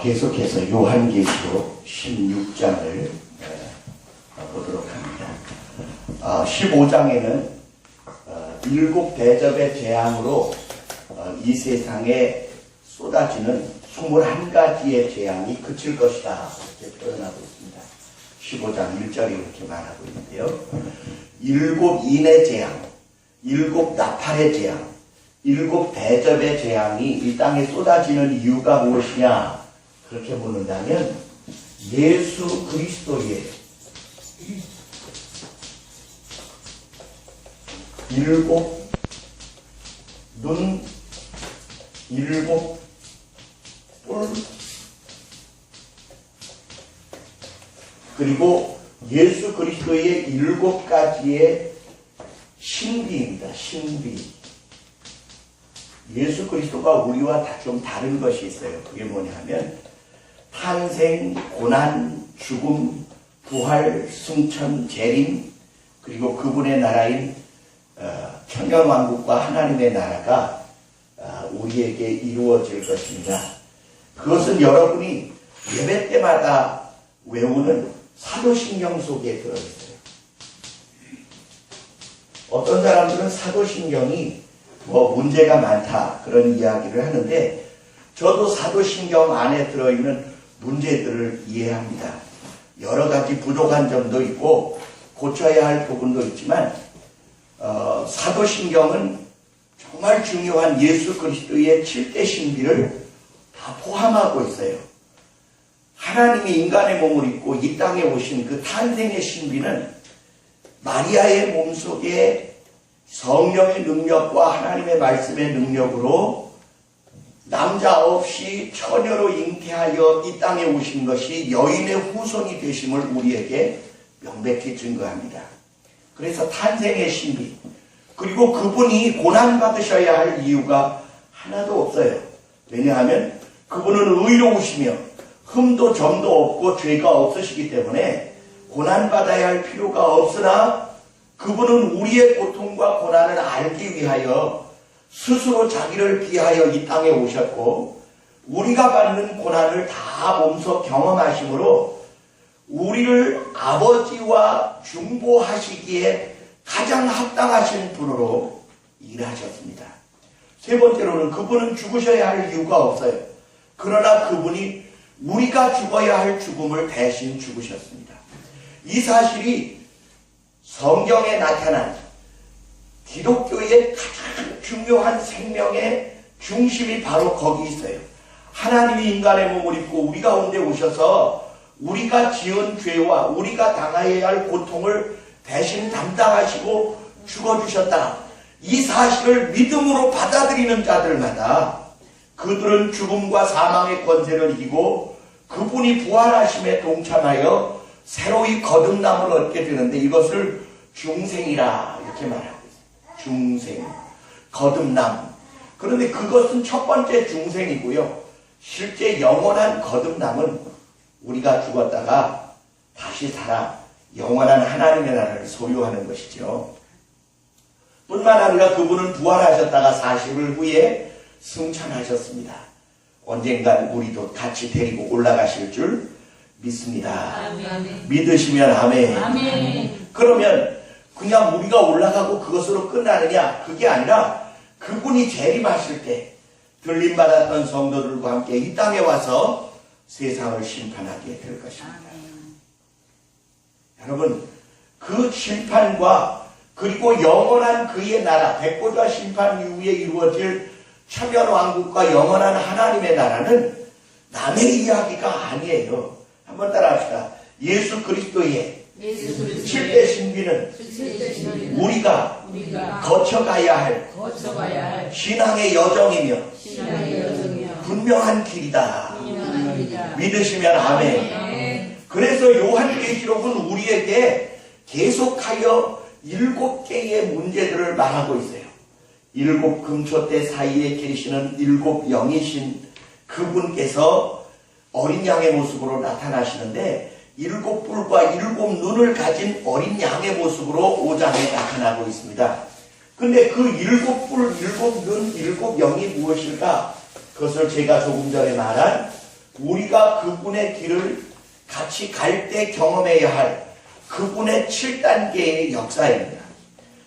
계속해서 요한계시록 16장을 보도록 합니다. 15장에는 일곱 대접의 재앙으로 이 세상에 쏟아지는 21가지의 재앙이 그칠 것이다, 이렇게 표현하고 있습니다. 15장 1절이 이렇게 말하고 있는데요. 일곱 인의 재앙, 일곱 나팔의 재앙, 일곱 대접의 재앙이 이 땅에 쏟아지는 이유가 무엇이냐, 그렇게 묻는다면 예수 그리스도의 일곱 눈, 일곱 뿔, 그리고 예수 그리스도의 일곱 가지의 신비입니다. 신비. 예수 그리스도가 우리와 좀 다른 것이 있어요. 그게 뭐냐 하면 탄생, 고난, 죽음, 부활, 승천, 재림, 그리고 그분의 나라인 천년왕국과 하나님의 나라가 우리에게 이루어질 것입니다. 그것은 여러분이 예배 때마다 외우는 사도신경 속에 들어있어요. 어떤 사람들은 사도신경이 문제가 많다, 그런 이야기를 하는데, 저도 사도신경 안에 들어있는 문제들을 이해합니다. 여러 가지 부족한 점도 있고 고쳐야 할 부분도 있지만 사도신경은 정말 중요한 예수 그리스도의 7대 신비를 다 포함하고 있어요. 하나님이 인간의 몸을 입고 이 땅에 오신 그 탄생의 신비는 마리아의 몸속에 성령의 능력과 하나님의 말씀의 능력으로 남자 없이 처녀로 잉태하여 이 땅에 오신 것이 여인의 후손이 되심을 우리에게 명백히 증거합니다. 그래서 탄생의 신비, 그리고 그분이 고난받으셔야 할 이유가 하나도 없어요. 왜냐하면 그분은 의로우시며 흠도 점도 없고 죄가 없으시기 때문에 고난받아야 할 필요가 없으나, 그분은 우리의 고통과 고난을 알기 위하여 스스로 자기를 비하여 이 땅에 오셨고, 우리가 받는 고난을 다 몸소 경험하심으로 우리를 아버지와 중보하시기에 가장 합당하신 분으로 일하셨습니다. 세 번째로는 그분은 죽으셔야 할 이유가 없어요. 그러나 그분이 우리가 죽어야 할 죽음을 대신 죽으셨습니다. 이 사실이 성경에 나타난 기독교의 가장 중요한 생명의 중심이 바로 거기 있어요. 하나님이 인간의 몸을 입고 우리 가운데 오셔서 우리가 지은 죄와 우리가 당해야 할 고통을 대신 담당하시고 죽어주셨다. 이 사실을 믿음으로 받아들이는 자들마다 그들은 죽음과 사망의 권세를 이기고 그분이 부활하심에 동참하여 새로이 거듭남을 얻게 되는데, 이것을 중생이라 이렇게 말하고 있어요. 중생, 거듭남. 그런데 그것은 첫 번째 중생이고요. 실제 영원한 거듭남은 우리가 죽었다가 다시 살아 영원한 하나님의 나라를 소유하는 것이죠. 뿐만 아니라 그분은 부활하셨다가 40일 후에 승천하셨습니다. 언젠간 우리도 같이 데리고 올라가실 줄 믿습니다. 아멘. 믿으시면 아멘. 아멘. 그러면 그냥 우리가 올라가고 그것으로 끝나느냐? 그게 아니라 그분이 재림하실 때 들림받았던 성도들과 함께 이 땅에 와서 세상을 심판하게 될 것입니다. 아멘. 여러분, 그 심판과 그리고 영원한 그의 나라, 백보자 심판 이후에 이루어질 천년왕국과 영원한 하나님의 나라는 남의 이야기가 아니에요. 한번 따라합시다. 예수 그리스도의 7대 신비는 우리가 거쳐가야 할 신앙의 여정이며 분명한 길이다. 믿으시면 아멘. 그래서 요한계시록은 우리에게 계속하여 7개의 문제들을 말하고 있어요. 7 금초대 사이에 계시는 7 영이신 그분께서 어린 양의 모습으로 나타나시는데, 7 뿔과 7 눈을 가진 어린 양의 모습으로 5장에 나타나고 있습니다. 근데 그 7 뿔, 7 눈, 7 영이 무엇일까? 그것을 제가 조금 전에 말한 우리가 그분의 길을 같이 갈 때 경험해야 할 그분의 7단계의 역사입니다.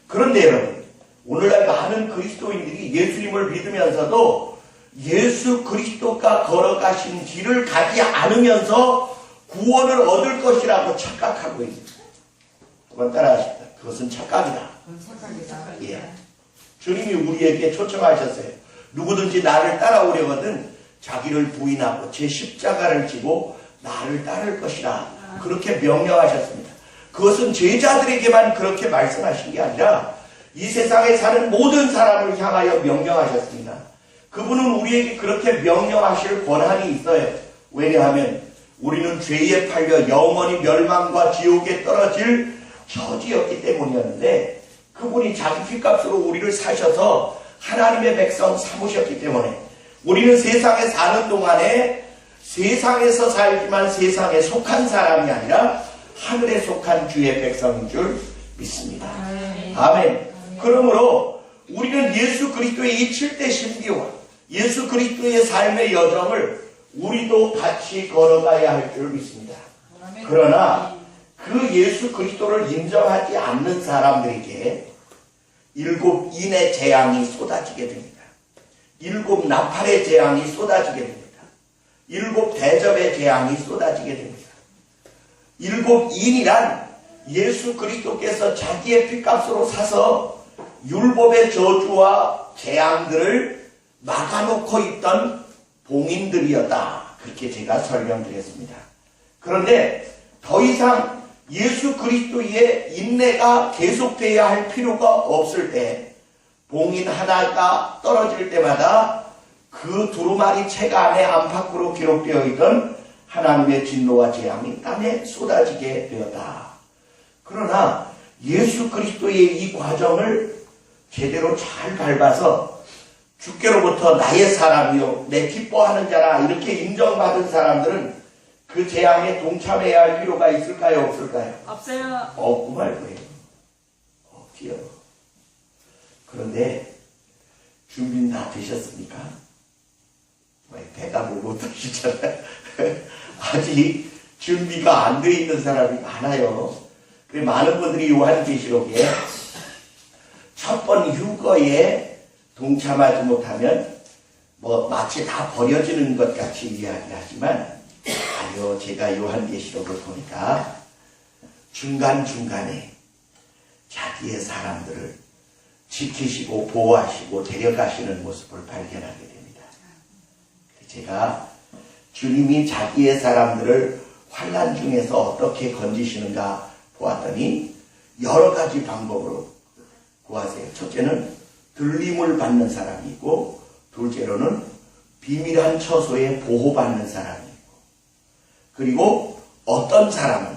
그런데 여러분, 오늘날 많은 그리스도인들이 예수님을 믿으면서도 예수 그리스도가 걸어가신 길을 가지 않으면서 구원을 얻을 것이라고 착각하고 있습니다. 그만 따라하십니다. 그것은 착각이다. 예. 주님이 우리에게 초청하셨어요. 누구든지 나를 따라오려거든 자기를 부인하고 제 십자가를 지고 나를 따를 것이라. 그렇게 명령하셨습니다. 그것은 제자들에게만 그렇게 말씀하신 게 아니라 이 세상에 사는 모든 사람을 향하여 명령하셨습니다. 그분은 우리에게 그렇게 명령하실 권한이 있어요. 왜냐하면 우리는 죄에 팔려 영원히 멸망과 지옥에 떨어질 처지였기 때문이었는데 그분이 자기 피값으로 우리를 사셔서 하나님의 백성 삼으셨기 때문에 우리는 세상에 사는 동안에 세상에서 살지만 세상에 속한 사람이 아니라 하늘에 속한 주의 백성인 줄 믿습니다. 아멘. 그러므로 우리는 예수 그리스도의 이 7대 신비와 예수 그리스도의 삶의 여정을 우리도 같이 걸어가야 할 줄 믿습니다. 그러나 그 예수 그리스도를 인정하지 않는 사람들에게 7 인의 재앙이 쏟아지게 됩니다. 7 나팔의 재앙이 쏟아지게 됩니다. 7 대접의 재앙이 쏟아지게 됩니다. 7 인이란 예수 그리스도께서 자기의 피값으로 사서 율법의 저주와 재앙들을 막아놓고 있던 봉인들이었다. 그렇게 제가 설명드렸습니다. 그런데 더 이상 예수 그리스도의 인내가 계속돼야 할 필요가 없을 때 봉인 하나가 떨어질 때마다 그 두루마리 책 안에 안팎으로 기록되어 있던 하나님의 진노와 재앙이 땅에 쏟아지게 되었다. 그러나 예수 그리스도의 이 과정을 제대로 잘 밟아서 주께로부터 나의 사람이요 내 기뻐하는 자라 이렇게 인정받은 사람들은 그 재앙에 동참해야 할 필요가 있을까요? 없을까요? 없어요. 없고 말고요. 없지요. 그런데 준비는 다 되셨습니까? 대답을 못 하시잖아요. 아직 준비가 안 돼 있는 사람이 많아요. 그래서 많은 분들이 요한계시록에 첫 번 휴거에 동참하지 못하면 마치 다 버려지는 것 같이 이야기하지만 아니요, 제가 요한계시록을 보니까 중간중간에 자기의 사람들을 지키시고 보호하시고 데려가시는 모습을 발견하게 됩니다. 제가 주님이 자기의 사람들을 환난 중에서 어떻게 건지시는가 보았더니 여러 가지 방법으로 구하세요. 첫째는 들림을 받는 사람이 있고 둘째로는 비밀한 처소에 보호받는 사람이 있고 그리고 어떤 사람은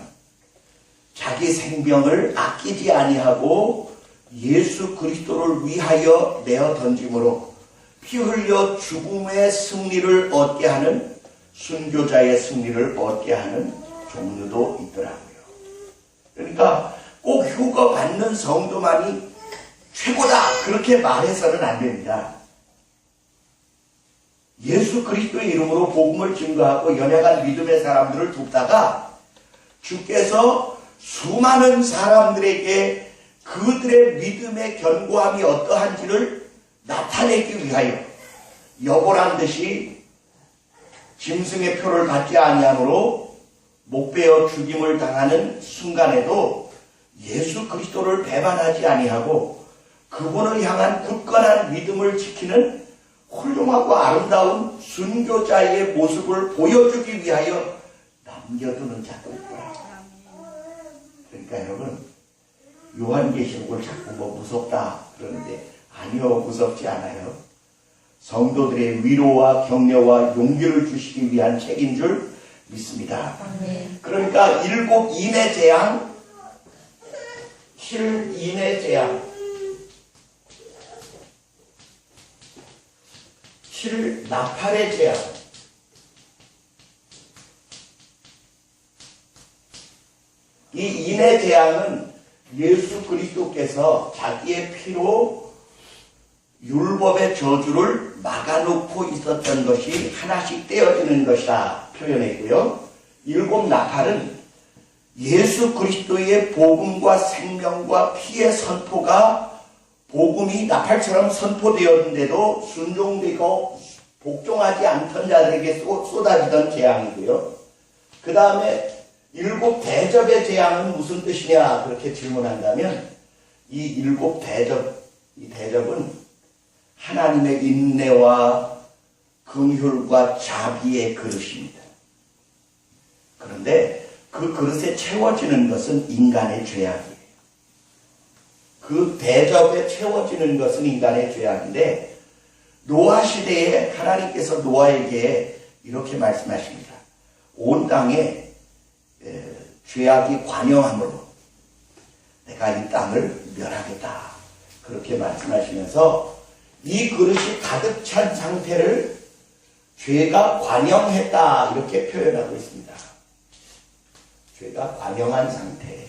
자기 생명을 아끼지 아니하고 예수 그리스도를 위하여 내어 던짐으로 피 흘려 죽음의 승리를 얻게 하는 순교자의 승리를 얻게 하는 종류도 있더라고요. 그러니까 꼭 휴거 받는 성도만이 최고다 그렇게 말해서는 안 됩니다. 예수 그리스도의 이름으로 복음을 증거하고 연약한 믿음의 사람들을 돕다가 주께서 수많은 사람들에게 그들의 믿음의 견고함이 어떠한지를 나타내기 위하여 여보란 듯이 짐승의 표를 받지 아니함으로 목베어 죽임을 당하는 순간에도 예수 그리스도를 배반하지 아니하고 그분을 향한 굳건한 믿음을 지키는 훌륭하고 아름다운 순교자의 모습을 보여주기 위하여 남겨두는 자도 있더라. 그러니까 여러분 요한계시록을 자꾸 무섭다 그러는데 아니요, 무섭지 않아요. 성도들의 위로와 격려와 용기를 주시기 위한 책인 줄 믿습니다. 그러니까 7 인의 재앙, 7 인의 재앙, 7 나팔의 재앙, 이 인의 재앙은 예수 그리스도께서 자기의 피로 율법의 저주를 막아놓고 있었던 것이 하나씩 떼어지는 것이다 표현했고요. 7 나팔은 예수 그리스도의 복음과 생명과 피의 선포가 복음이 나팔처럼 선포되었는데도 순종되고 복종하지 않던 자들에게 쏟아지던 재앙이고요. 그 다음에 7 대접의 재앙은 무슨 뜻이냐 그렇게 질문한다면 이 7 이 대접은 하나님의 인내와 긍휼과 자비의 그릇입니다. 그런데 그 그릇에 채워지는 것은 인간의 죄악이에요. 그 대접에 채워지는 것은 인간의 죄악인데 노아 시대에 하나님께서 노아에게 이렇게 말씀하십니다. 온 땅에 죄악이 관영함으로 내가 이 땅을 멸하겠다. 그렇게 말씀하시면서 이 그릇이 가득 찬 상태를 죄가 관영했다. 이렇게 표현하고 있습니다. 죄가 관영한 상태.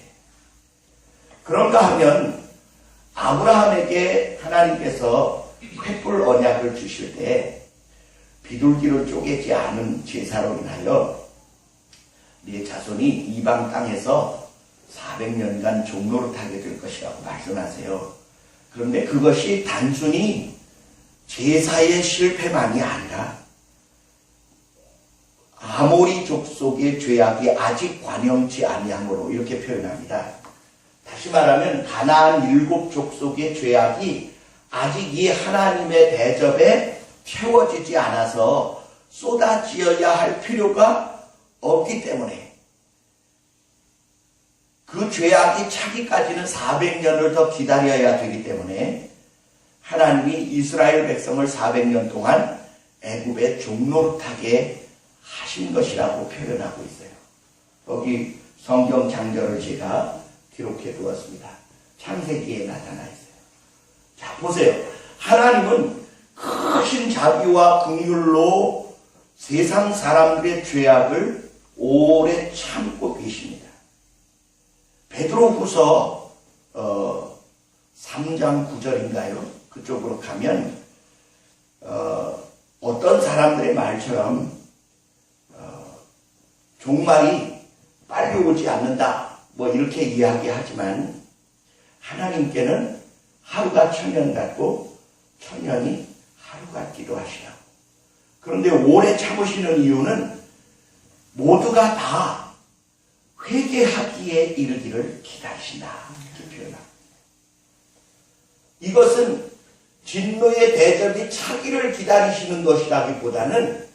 그런가 하면 아브라함에게 하나님께서 횃불 언약을 주실 때 비둘기를 쪼개지 않은 제사로 인하여 네 자손이 이방 땅에서 400년간 종노릇하게 될 것이라고 말씀하세요. 그런데 그것이 단순히 제사의 실패만이 아니라 아모리 족속의 죄악이 아직 관영치 아니함으로 이렇게 표현합니다. 다시 말하면 가나안 7 족속의 죄악이 아직 이 하나님의 대접에 채워지지 않아서 쏟아지어야 할 필요가 없기 때문에 그 죄악이 차기까지는 400년을 더 기다려야 되기 때문에 하나님이 이스라엘 백성을 400년 동안 애굽에 종노릇하게 하신 것이라고 표현하고 있어요. 거기 성경 장절을 제가 기록해 두었습니다. 창세기에 나타나 있어요. 자, 보세요. 하나님은 크신 자비와 긍휼로 세상 사람들의 죄악을 오래 참고 계십니다. 베드로후서 3장 9절인가요? 그쪽으로 가면 어떤 사람들의 말처럼 종말이 빨리 오지 않는다 뭐 이렇게 이야기하지만 하나님께는 하루가 천년 같고 천년이 하루 같기도 하시라고. 그런데 오래 참으시는 이유는 모두가 다 회개하기에 이르기를 기다리신다 이렇게 표현합니다. 이것은 진노의 대접이 차기를 기다리시는 것이라기보다는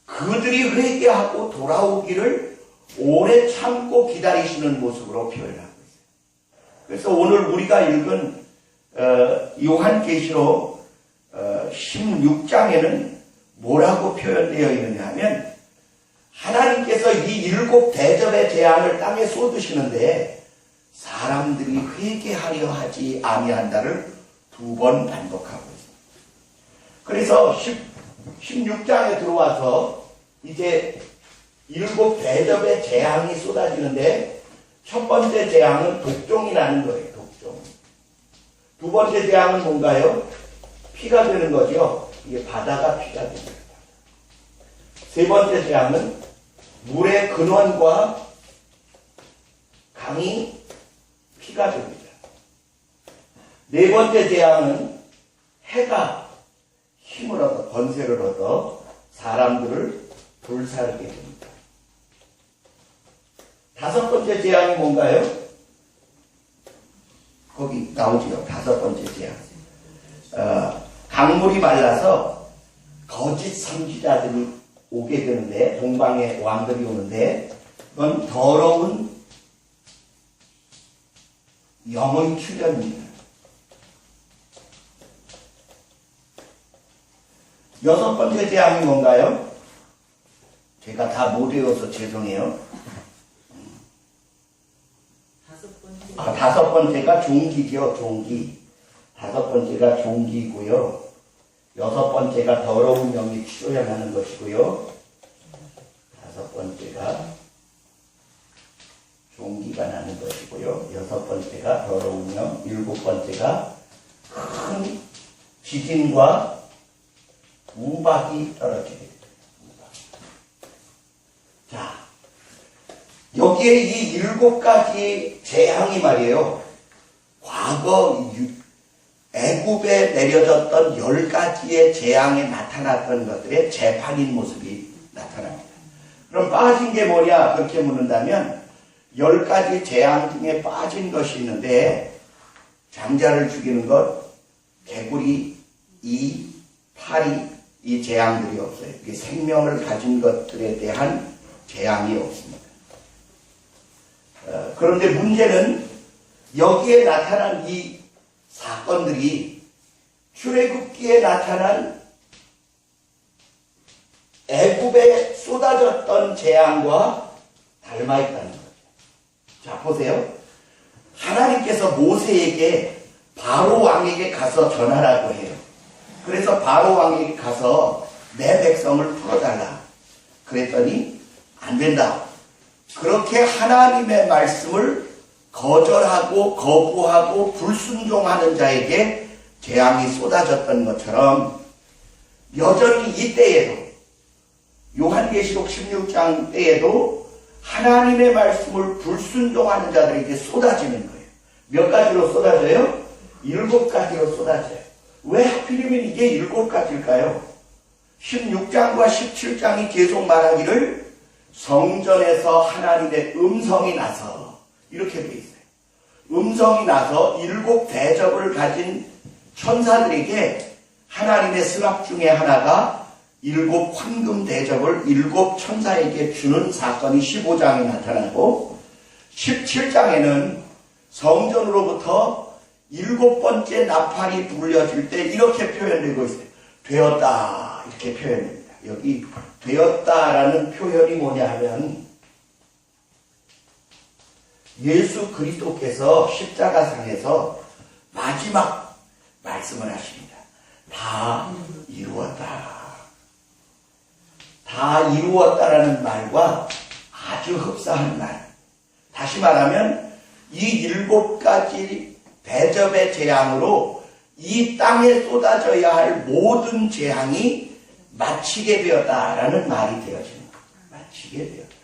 그들이 회개하고 돌아오기를 오래 참고 기다리시는 모습으로 표현하고 있어요. 그래서 오늘 우리가 읽은 요한계시록 16장에는 뭐라고 표현되어 있느냐 하면 하나님께서 이 7 대접의 재앙을 땅에 쏟으시는데 사람들이 회개하려 하지 아니한다를 2번 반복하고 있습니다. 그래서 16장에 들어와서 이제 7 대접의 재앙이 쏟아지는데 첫 번째 재앙은 독종이라는 거예요. 독종. 두 번째 재앙은 뭔가요? 피가 되는 거죠. 이게 바다가 피가 됩니다. 세 번째 재앙은 물의 근원과 강이 피가 됩니다. 네 번째 재앙은 해가 힘을 얻어 권세를 얻어 사람들을 불사르게 됩니다. 다섯 번째 재앙이 뭔가요? 거기 나오지요. 다섯 번째 재앙. 강물이 말라서 거짓 선지자들이 오게 되는데 동방의 왕들이 오는데 그건 더러운 영의 출현입니다. 여섯 번째 재앙이 뭔가요? 제가 다 못 외워서 죄송해요. 다섯 번째가 종기죠. 종기. 다섯 번째가 종기고요. 여섯 번째가 더러운 영이 출현하는 것이고요. 다섯 번째가 종기가 나는 것이고요. 여섯 번째가 더러운 영, 일곱 번째가 큰 지진과 우박이 떨어지게 됩니다. 자, 여기에 이 7가지 재앙이 말이에요. 과거 애굽에 내려졌던 10가지의 재앙에 나타났던 것들의 재판인 모습이 나타납니다. 그럼 빠진 게 뭐냐? 그렇게 묻는다면 10가지 재앙 중에 빠진 것이 있는데 장자를 죽이는 것, 개구리, 이, 파리, 이 재앙들이 없어요. 이게 생명을 가진 것들에 대한 재앙이 없습니다. 그런데 문제는 여기에 나타난 이 사건들이 출애굽기에 나타난 애굽에 쏟아졌던 재앙과 닮아있다는 거죠. 자, 보세요. 하나님께서 모세에게 바로 왕에게 가서 전하라고 해요. 그래서 바로 왕에게 가서 내 백성을 풀어달라. 그랬더니 안 된다. 그렇게 하나님의 말씀을 거절하고 거부하고 불순종하는 자에게 재앙이 쏟아졌던 것처럼 여전히 이때에도 요한계시록 16장 때에도 하나님의 말씀을 불순종하는 자들에게 쏟아지는 거예요. 몇 가지로 쏟아져요? 7가지로 쏟아져요. 왜 하필이면 이게 7가지일까요? 16장과 17장이 계속 말하기를 성전에서 하나님의 음성이 나서 이렇게 돼 있어요. 음성이 나서 7 대접을 가진 천사들에게 하나님의 수락 중에 하나가 7 황금 대접을 7 천사에게 주는 사건이 15장에 나타나고 17장에는 성전으로부터 7번째 나팔이 불려질 때 이렇게 표현되고 있어요. 되었다 이렇게 표현됩니다. 여기 되었다라는 표현이 뭐냐 하면 예수 그리스도께서 십자가상에서 마지막 말씀을 하십니다. 다 이루었다. 다 이루었다라는 말과 아주 흡사한 말. 다시 말하면 이 7가지 대접의 재앙으로 이 땅에 쏟아져야 할 모든 재앙이 마치게 되었다라는 말이 되어지는 거예요. 마치게 되었다.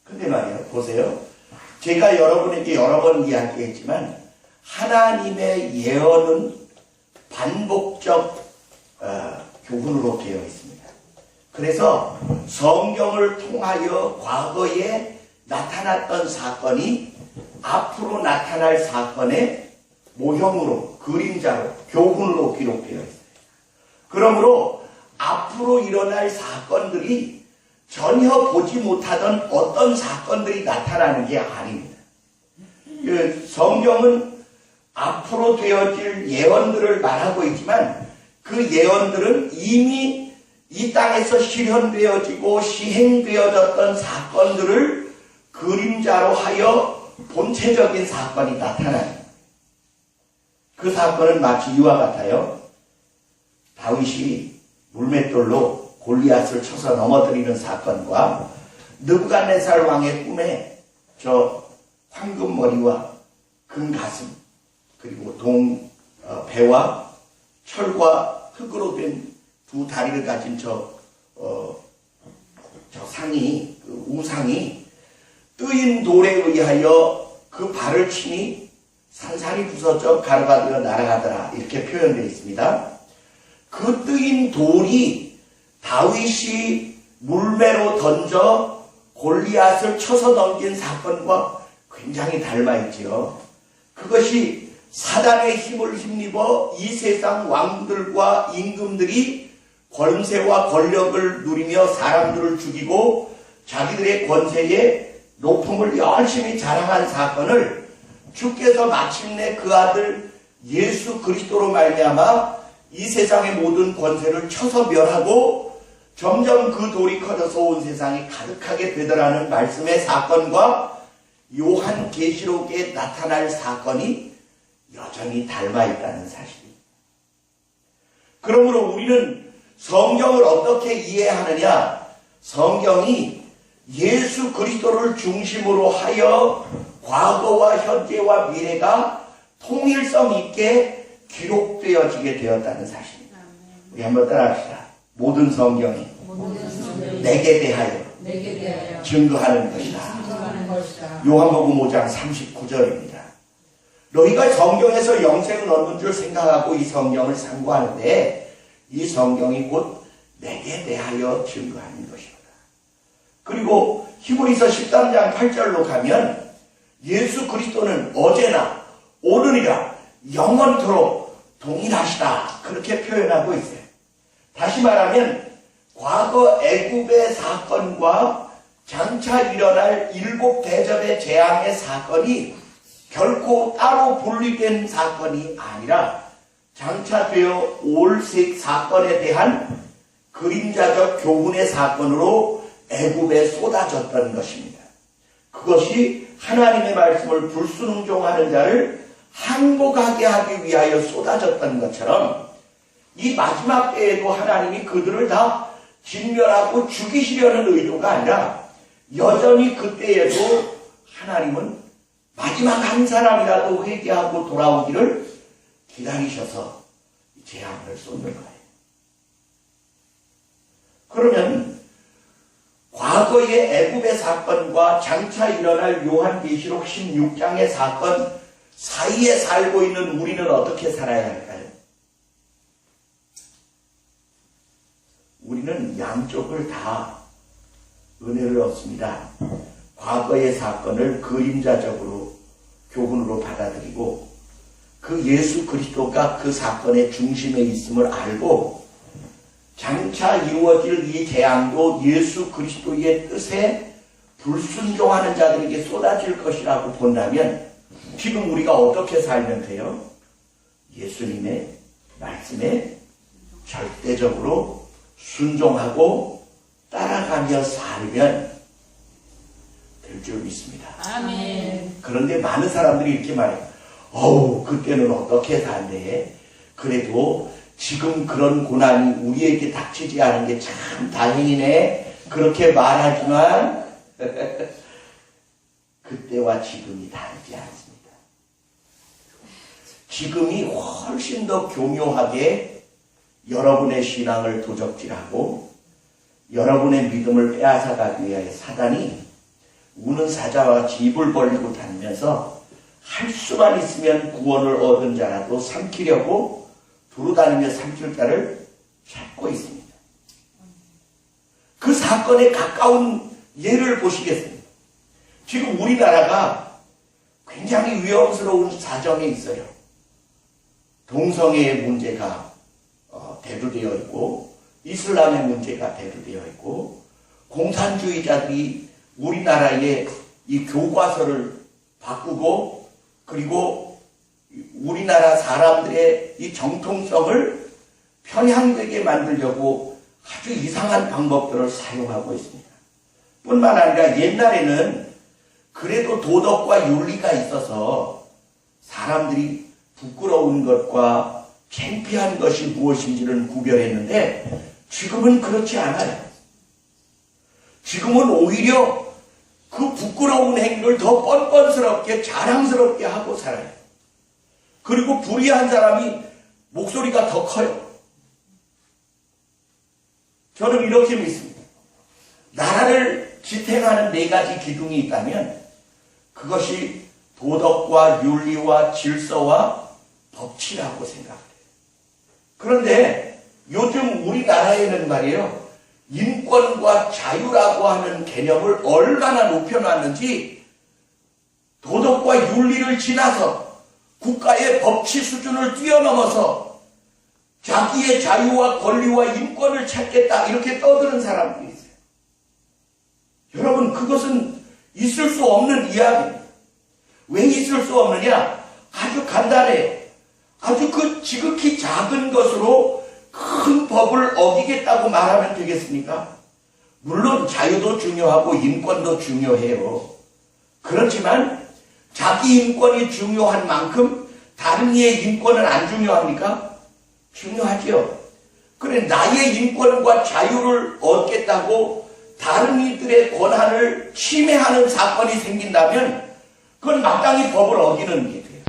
근데 말이에요. 보세요. 제가 여러분에게 여러 번 이야기했지만 하나님의 예언은 반복적 교훈으로 되어 있습니다. 그래서 성경을 통하여 과거에 나타났던 사건이 앞으로 나타날 사건의 모형으로, 그림자로, 교훈으로 기록되어 있어요. 그러므로 앞으로 일어날 사건들이 전혀 보지 못하던 어떤 사건들이 나타나는 게 아닙니다. 성경은 앞으로 되어질 예언들을 말하고 있지만 그 예언들은 이미 이 땅에서 실현되어지고 시행되어졌던 사건들을 그림자로 하여 본체적인 사건이 나타납니다. 그 사건은 마치 이와 같아요. 다윗이 물맷돌로 골리앗을 쳐서 넘어뜨리는 사건과 느부갓네살 왕의 꿈에 저 황금머리와 금가슴 그리고 배와 철과 흙으로 된 2 다리를 가진 저 상이, 그 우상이 뜨인 돌에 의하여 그 발을 치니 산산이 부서져 가루가 되어 날아가더라. 이렇게 표현되어 있습니다. 그 뜨인 돌이 다윗이 물매로 던져 골리앗을 쳐서 넘긴 사건과 굉장히 닮아있지요. 그것이 사단의 힘을 힘입어 이 세상 왕들과 임금들이 권세와 권력을 누리며 사람들을 죽이고 자기들의 권세에 높음을 열심히 자랑한 사건을 주께서 마침내 그 아들 예수 그리스도로 말미암아 이 세상의 모든 권세를 쳐서 멸하고 점점 그 돌이 커져서 온 세상이 가득하게 되더라는 말씀의 사건과 요한계시록에 나타날 사건이 여전히 닮아있다는 사실입니다. 그러므로 우리는 성경을 어떻게 이해하느냐? 성경이 예수 그리스도를 중심으로 하여 과거와 현재와 미래가 통일성 있게 기록되어지게 되었다는 사실입니다. 우리 한번 따라합시다. 모든 성경이 내게 대하여 증거하는 것이다. 요한복음 5장 39절입니다. 너희가 성경에서 영생을 얻는 줄 생각하고 이 성경을 상고하는데 이 성경이 곧 내게 대하여 증거하는 것입니다. 그리고 히브리서 13장 8절로 가면 예수 그리스도는 어제나 오늘이라 영원토록 동일하시다. 그렇게 표현하고 있어요. 다시 말하면 과거 애굽의 사건과 장차 일어날 일곱 대접의 재앙의 사건이 결코 따로 분리된 사건이 아니라 장차 되어 올 사건에 대한 그림자적 교훈의 사건으로 애굽에 쏟아졌던 것입니다. 그것이 하나님의 말씀을 불순종하는 자를 항복하게 하기 위하여 쏟아졌던 것처럼 이 마지막 때에도 하나님이 그들을 다 진멸하고 죽이시려는 의도가 아니라 여전히 그때에도 하나님은 마지막 한 사람이라도 회개하고 돌아오기를 기다리셔서 재앙을 쏟는 거예요. 그러면 과거의 애굽의 사건과 장차 일어날 요한계시록 16장의 사건 사이에 살고 있는 우리는 어떻게 살아야 할까요? 우리는 양쪽을 다 은혜를 얻습니다. 과거의 사건을 그림자적으로 교훈으로 받아들이고 그 예수 그리스도가 그 사건의 중심에 있음을 알고 장차 이루어질 이 재앙도 예수 그리스도의 뜻에 불순종하는 자들에게 쏟아질 것이라고 본다면 지금 우리가 어떻게 살면 돼요? 예수님의 말씀에 절대적으로 순종하고 따라가며 살면 될 줄 믿습니다. 아멘. 그런데 많은 사람들이 이렇게 말해요. 어우, 그때는 어떻게 살래? 그래도 지금 그런 고난이 우리에게 닥치지 않은 게 참 다행이네. 그렇게 말하지만 그때와 지금이 다르지 않습니다. 지금이 훨씬 더 교묘하게 여러분의 신앙을 도적질하고 여러분의 믿음을 빼앗아가기 위하여 사단이 우는 사자와 집을 벌리고 다니면서 할 수만 있으면 구원을 얻은 자라도 삼키려고 두루다니며 삼킬 자를 찾고 있습니다. 그 사건에 가까운 예를 보시겠습니다. 지금 우리나라가 굉장히 위험스러운 사정에 있어요. 동성애의 문제가 대두되어 있고 이슬람의 문제가 대두되어 있고 공산주의자들이 우리나라의 이 교과서를 바꾸고 그리고 우리나라 사람들의 이 정통성을 편향되게 만들려고 아주 이상한 방법들을 사용하고 있습니다. 뿐만 아니라 옛날에는 그래도 도덕과 윤리가 있어서 사람들이 부끄러운 것과 창피한 것이 무엇인지를 구별했는데 지금은 그렇지 않아요. 지금은 오히려 그 부끄러운 행위를 더 뻔뻔스럽게 자랑스럽게 하고 살아요. 그리고 불의한 사람이 목소리가 더 커요. 저는 이렇게 믿습니다. 나라를 지탱하는 4가지 기둥이 있다면 그것이 도덕과 윤리와 질서와 법치라고 생각해요. 그런데 요즘 우리나라에는 말이에요. 인권과 자유라고 하는 개념을 얼마나 높여놨는지 도덕과 윤리를 지나서 국가의 법치 수준을 뛰어넘어서 자기의 자유와 권리와 인권을 찾겠다 이렇게 떠드는 사람들이 있어요. 여러분 그것은 있을 수 없는 이야기입니다. 왜 있을 수 없느냐? 아주 간단해요. 아주 그 지극히 작은 것으로 큰 법을 어기겠다고 말하면 되겠습니까? 물론 자유도 중요하고 인권도 중요해요. 그렇지만 자기 인권이 중요한 만큼 다른 이의 인권은 안 중요합니까? 중요하죠. 그래 나의 인권과 자유를 얻겠다고 다른 이들의 권한을 침해하는 사건이 생긴다면 그건 마땅히 법을 어기는 게 돼요.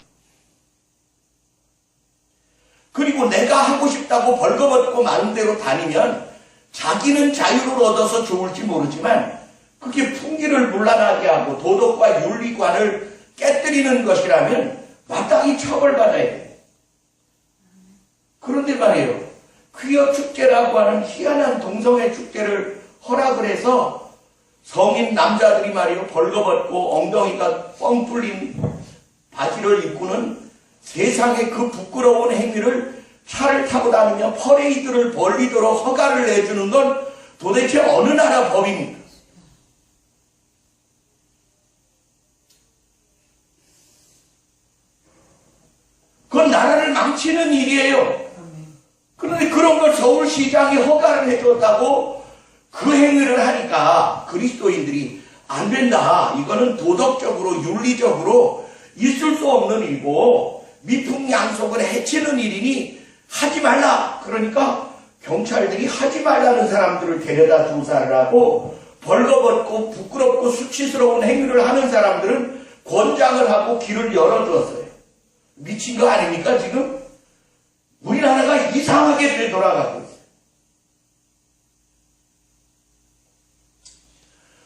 그리고 내가 하고 싶다고 벌거벗고 마음대로 다니면 자기는 자유를 얻어서 좋을지 모르지만 그게 풍기를 문란하게 하고 도덕과 윤리관을 깨뜨리는 것이라면 마땅히 처벌받아야 돼요. 그런데 말이에요. 퀴어 축제라고 하는 희한한 동성애 축제를 허락을 해서 성인 남자들이 말이에요. 벌거벗고 엉덩이가 뻥 뚫린 바지를 입고는 세상에 그 부끄러운 행위를 차를 타고 다니며 퍼레이드를 벌리도록 허가를 내주는 건 도대체 어느 나라 법입니까? 그건 나라를 망치는 일이에요. 그런데 그런 걸 서울시장이 허가를 해줬다고 그 행위를 하니까 그리스도인들이 안 된다. 이거는 도덕적으로 윤리적으로 있을 수 없는 일이고 미풍양속을 해치는 일이니 하지 말라. 그러니까 경찰들이 하지 말라는 사람들을 데려다 조사를 하고 벌거벗고 부끄럽고 수치스러운 행위를 하는 사람들은 권장을 하고 길을 열어주었어요. 미친 거 아닙니까 지금? 우리나라가 이상하게 되돌아가고 있어요.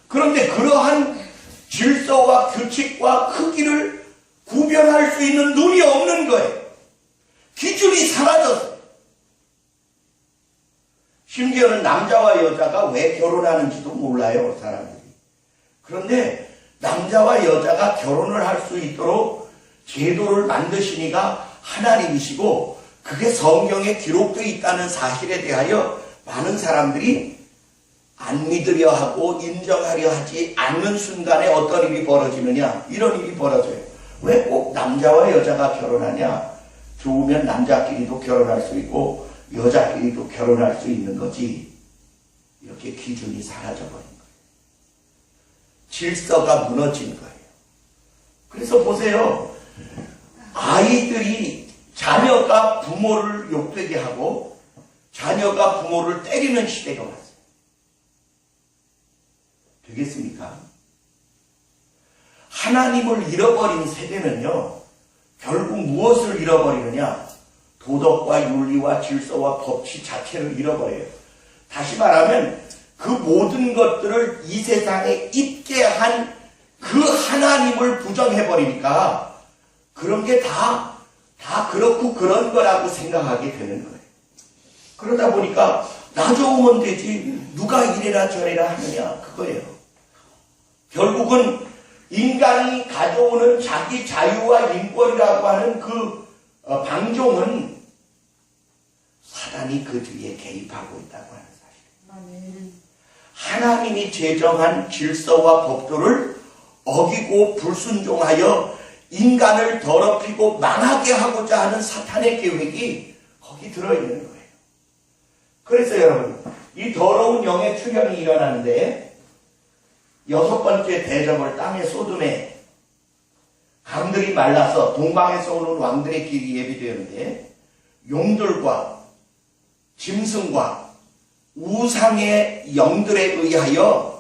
그런데 그러한 질서와 규칙과 크기를 구별할 수 있는 눈이 없는 거예요. 기준이 사라졌어요. 심지어는 남자와 여자가 왜 결혼하는지도 몰라요, 사람들이. 그런데 남자와 여자가 결혼을 할 수 있도록 제도를 만드시니가 하나님이시고 그게 성경에 기록되어 있다는 사실에 대하여 많은 사람들이 안 믿으려 하고 인정하려 하지 않는 순간에 어떤 일이 벌어지느냐, 이런 일이 벌어져요. 왜 꼭 남자와 여자가 결혼하냐? 좋으면 남자끼리도 결혼할 수 있고 여자끼리도 결혼할 수 있는 거지. 이렇게 기준이 사라져버린 거예요. 질서가 무너진 거예요. 그래서 보세요. 아이들이 자녀가 부모를 욕되게 하고 자녀가 부모를 때리는 시대가 왔어요. 되겠습니까? 하나님을 잃어버린 세대는요, 결국 무엇을 잃어버리느냐? 도덕과 윤리와 질서와 법치 자체를 잃어버려요. 다시 말하면 그 모든 것들을 이 세상에 있게 한 그 하나님을 부정해버리니까 그런 게 다 그렇고 그런 거라고 생각하게 되는 거예요. 그러다 보니까 나 좋으면 되지 누가 이래라 저래라 하느냐, 그거예요. 결국은 인간이 가져오는 자기 자유와 인권이라고 하는 그 방종은 사단이 그 뒤에 개입하고 있다고 하는 사실. 하나님이 제정한 질서와 법도를 어기고 불순종하여 인간을 더럽히고 망하게 하고자 하는 사탄의 계획이 거기 들어있는 거예요. 그래서 여러분, 이 더러운 영의 출현이 일어나는데 6번째 대접을 땅에 쏟음에 강들이 말라서 동방에서 오는 왕들의 길이 예비되었는데 용들과 짐승과 우상의 영들에 의하여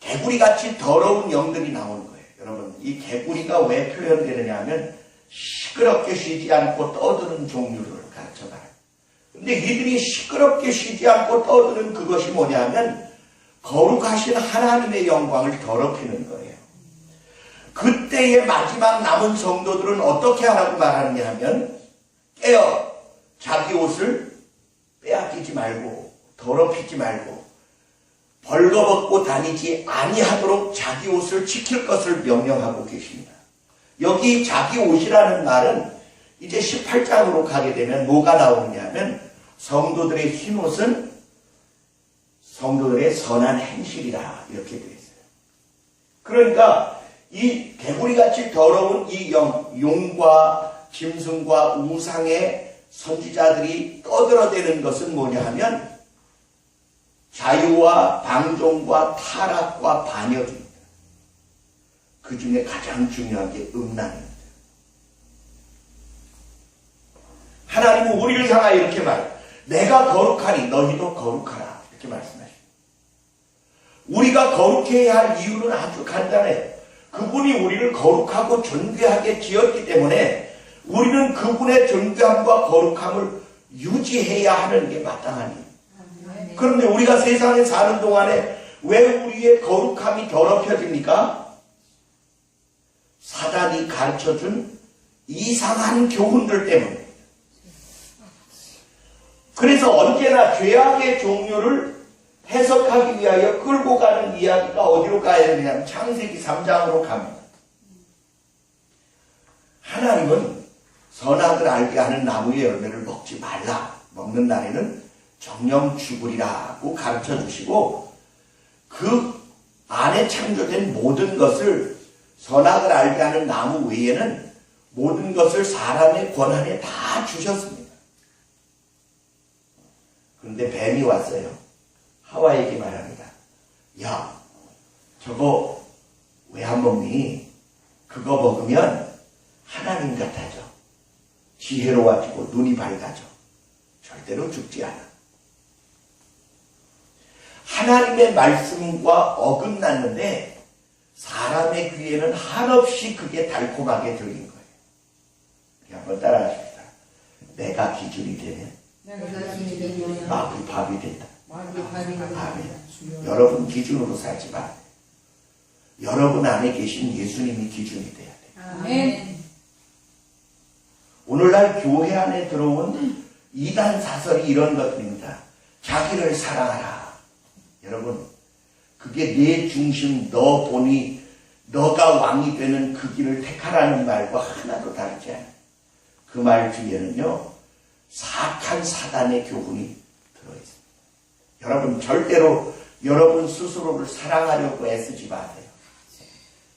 개구리같이 더러운 영들이 나오는 거예요. 여러분, 이 개구리가 왜 표현되느냐 하면 시끄럽게 쉬지 않고 떠드는 종류를 가르쳐봐요. 근데 이들이 시끄럽게 쉬지 않고 떠드는 그것이 뭐냐면 거룩하신 하나님의 영광을 더럽히는 거예요. 그때의 마지막 남은 성도들은 어떻게 하라고 말하느냐 하면 깨어 자기 옷을 빼앗기지 말고 더럽히지 말고 벌거벗고 다니지 아니하도록 자기 옷을 지킬 것을 명령하고 계십니다. 여기 자기 옷이라는 말은 이제 18장으로 가게 되면 뭐가 나오느냐 하면 성도들의 흰 옷은 성도들의 선한 행실이라 이렇게 되어 있어요. 그러니까 이 개구리같이 더러운 이 용과 짐승과 우상의 선지자들이 떠들어대는 것은 뭐냐 하면 자유와 방종과 타락과 반역입니다. 그 중에 가장 중요한 게 음란입니다. 하나님은 우리를 향하여 이렇게 말해요. 내가 거룩하니 너희도 거룩하라. 이렇게 말씀하십니다. 우리가 거룩해야 할 이유는 아주 간단해요. 그분이 우리를 거룩하고 존귀하게 지었기 때문에 우리는 그분의 존귀함과 거룩함을 유지해야 하는 게 마땅하니. 그런데 우리가 세상에 사는 동안에 왜 우리의 거룩함이 더럽혀집니까? 사단이 가르쳐준 이상한 교훈들 때문에. 그래서 언제나 죄악의 종류를 해석하기 위하여 끌고 가는 이야기가 어디로 가야 되냐면 창세기 3장으로 갑니다. 하나님은 선악을 알게 하는 나무의 열매를 먹지 말라. 먹는 날에는 정령 죽으리라고 가르쳐 주시고 그 안에 창조된 모든 것을 선악을 알게 하는 나무 외에는 모든 것을 사람의 권한에 다 주셨습니다. 그런데 뱀이 왔어요. 하와에게 말합니다. 야, 저거 왜 안 먹니? 그거 먹으면 하나님 같아져. 지혜로워지고 눈이 밝아져. 절대로 죽지 않아. 하나님의 말씀과 어긋났는데 사람의 귀에는 한없이 그게 달콤하게 들린 거예요. 한번 따라하십시다. 내가 기준이 되면 마귀 밥이 된다. 아멘. 여러분 기준으로 살지 마. 여러분 안에 계신 예수님이 기준이 돼야 돼요. 아멘. 오늘날 교회 안에 들어온 이단 사설이 이런 것들입니다. 자기를 사랑하라. 여러분, 그게 내 중심, 너 보니 너가 왕이 되는 그 길을 택하라는 말과 하나도 다르지 않아요. 그 말 뒤에는요, 사악한 사단의 교훈이 들어있습니다. 여러분, 절대로 여러분 스스로를 사랑하려고 애쓰지 마세요.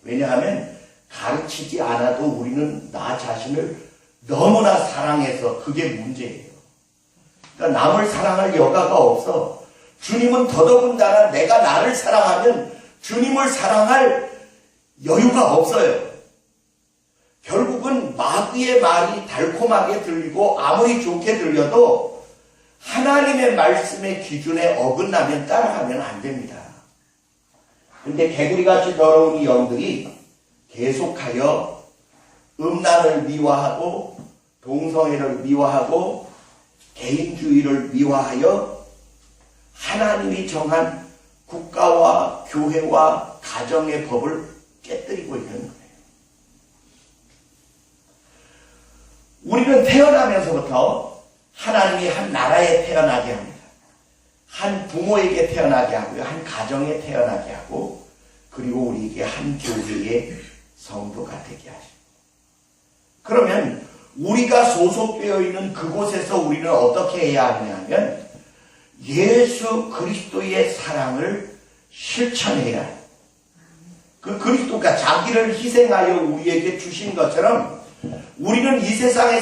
왜냐하면 가르치지 않아도 우리는 나 자신을 너무나 사랑해서 그게 문제예요. 그러니까 남을 사랑할 여가가 없어. 주님은 더더군다나 내가 나를 사랑하면 주님을 사랑할 여유가 없어요. 결국은 마귀의 말이 달콤하게 들리고 아무리 좋게 들려도 하나님의 말씀의 기준에 어긋나면 따라가면 안 됩니다. 근데 개구리같이 더러운 이 영들이 계속하여 음란을 미화하고 동성애를 미화하고 개인주의를 미화하여 하나님이 정한 국가와 교회와 가정의 법을 깨뜨리고 있는 거예요. 우리는 태어나면서부터 하나님이 한 나라에 태어나게 합니다. 한 부모에게 태어나게 하고요. 한 가정에 태어나게 하고 그리고 우리에게 한 교회의 성도가 되게 하십니다. 그러면 우리가 소속되어 있는 그곳에서 우리는 어떻게 해야 하냐면 예수 그리스도의 사랑을 실천해야 해요. 그 그리스도가 자기를 희생하여 우리에게 주신 것처럼 우리는 이 세상에